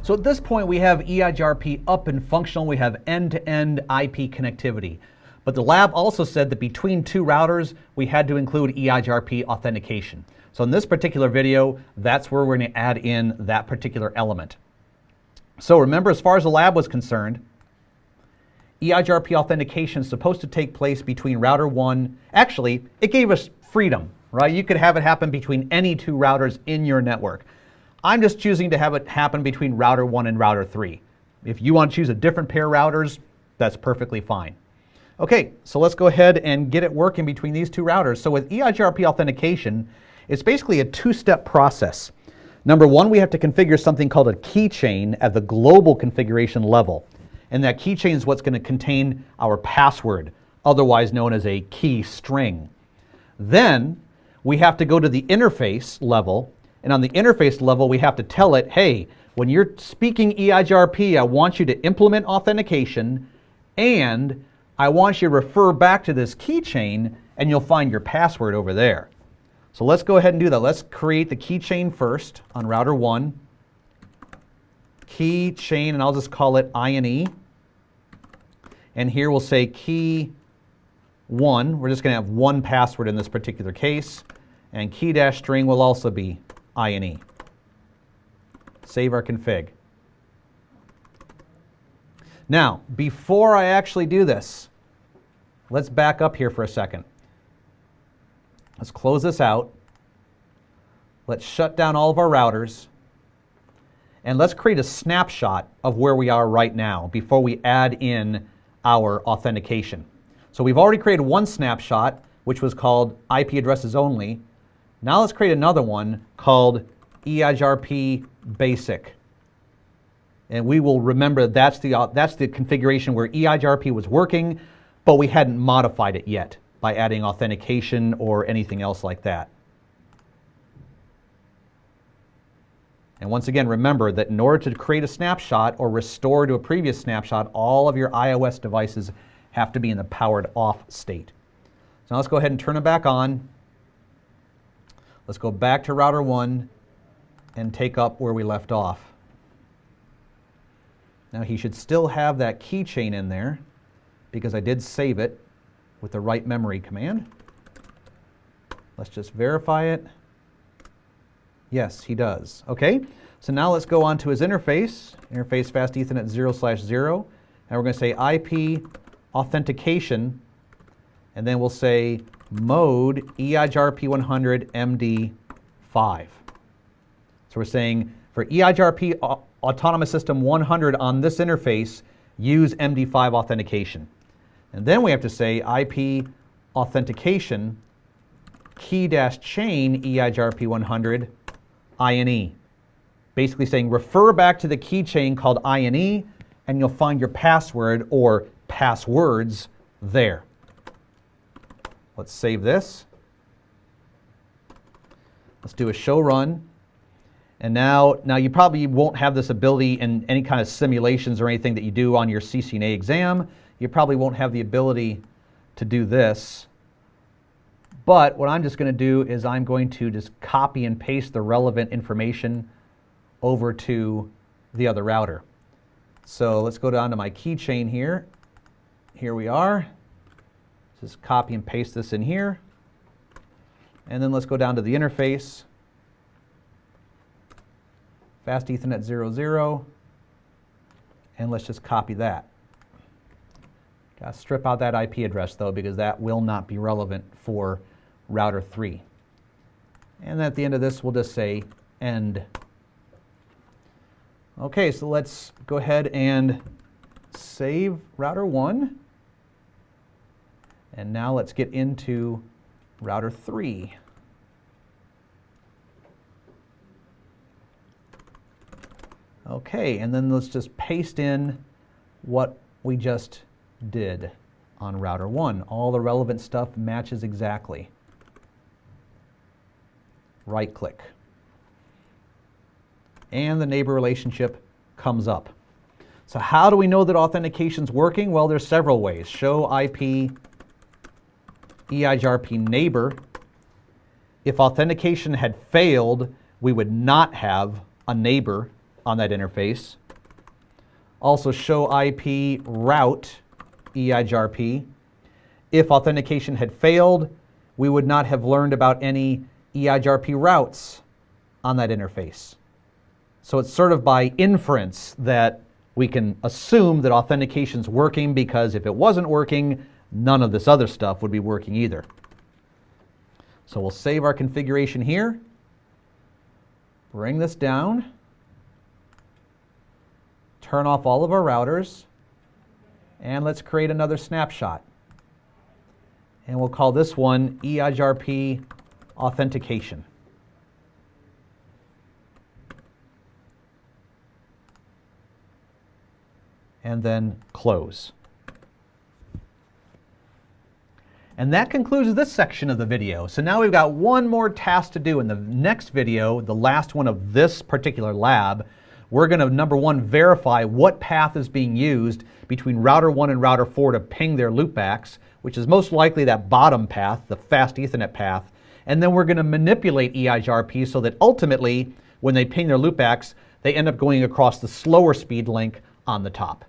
So at this point, we have EIGRP up and functional. We have end-to-end IP connectivity. But the lab also said that between two routers, we had to include EIGRP authentication. So in this particular video, that's where we're going to add in that particular element. So remember, as far as the lab was concerned, EIGRP authentication is supposed to take place between router 1. Actually, it gave us freedom, right? You could have it happen between any two routers in your network. I'm just choosing to have it happen between router 1 and router 3. If you want to choose a different pair of routers, that's perfectly fine. Okay, so let's go ahead and get it working between these two routers. So with EIGRP authentication, it's basically a two-step process. Number one, we have to configure something called a keychain at the global configuration level. And that keychain is what's going to contain our password, otherwise known as a key string. Then we have to go to the interface level. And on the interface level, we have to tell it, hey, when you're speaking EIGRP, I want you to implement authentication, and I want you to refer back to this keychain, and you'll find your password over there. So let's go ahead and do that. Let's create the keychain first on router 1. Keychain, and I'll just call it INE. And here we'll say key 1. We're just going to have one password in this particular case. And key-string will also be INE. Save our config. Now, before I actually do this, let's back up here for a second. Let's close this out. Let's shut down all of our routers. And let's create a snapshot of where we are right now before we add in our authentication. So we've already created one snapshot, which was called IP addresses only. Now let's create another one called EIGRP basic. And we will remember that's the configuration where EIGRP was working, but we hadn't modified it yet by adding authentication or anything else like that. And once again, remember that in order to create a snapshot or restore to a previous snapshot, all of your iOS devices have to be in the powered off state. So now let's go ahead and turn it back on. Let's go back to router 1 and take up where we left off. Now he should still have that keychain in there because I did save it with the right memory command. Let's just verify it. Yes, he does. Okay, so now let's go on to his interface, interface fast Ethernet 0/0, and we're going to say IP authentication, and then we'll say mode EIGRP 100 MD5. So we're saying for EIGRP Autonomous System 100 on this interface, use MD5 authentication. And then we have to say IP authentication key-chain EIGRP 100 INE. Basically saying refer back to the keychain called INE, and you'll find your password or passwords there. Let's save this. Let's do a show run. And now you probably won't have this ability in any kind of simulations or anything that you do on your CCNA exam. You probably won't have the ability to do this. But what I'm just going to do is I'm going to just copy and paste the relevant information over to the other router. So let's go down to my keychain here. Here we are. Just copy and paste this in here. And then let's go down to the interface. Fast Ethernet 00. And let's just copy that. Got to strip out that IP address though, because that will not be relevant for router 3. And at the end of this, we'll just say end. Okay, so let's go ahead and save router 1. And now let's get into router 3. Okay, and then let's just paste in what we just did on router 1. All the relevant stuff matches exactly. Right click. And the neighbor relationship comes up. So how do we know that authentication's working? Well, there's several ways. Show IP EIGRP neighbor If authentication had failed, we would not have a neighbor on that interface. Also show IP route EIGRP. If authentication had failed, we would not have learned about any EIGRP routes on that interface. So it's sort of by inference that we can assume that authentication's working, because if it wasn't working, none of this other stuff would be working either. So we'll save our configuration here, bring this down, turn off all of our routers, and let's create another snapshot. And we'll call this one EIGRP Authentication. And then close. And that concludes this section of the video. So now we've got one more task to do. In the next video, the last one of this particular lab, we're going to, number one, verify what path is being used between router 1 and router 4 to ping their loopbacks, which is most likely that bottom path, the fast Ethernet path. And then we're going to manipulate EIGRP so that ultimately, when they ping their loopbacks, they end up going across the slower speed link on the top.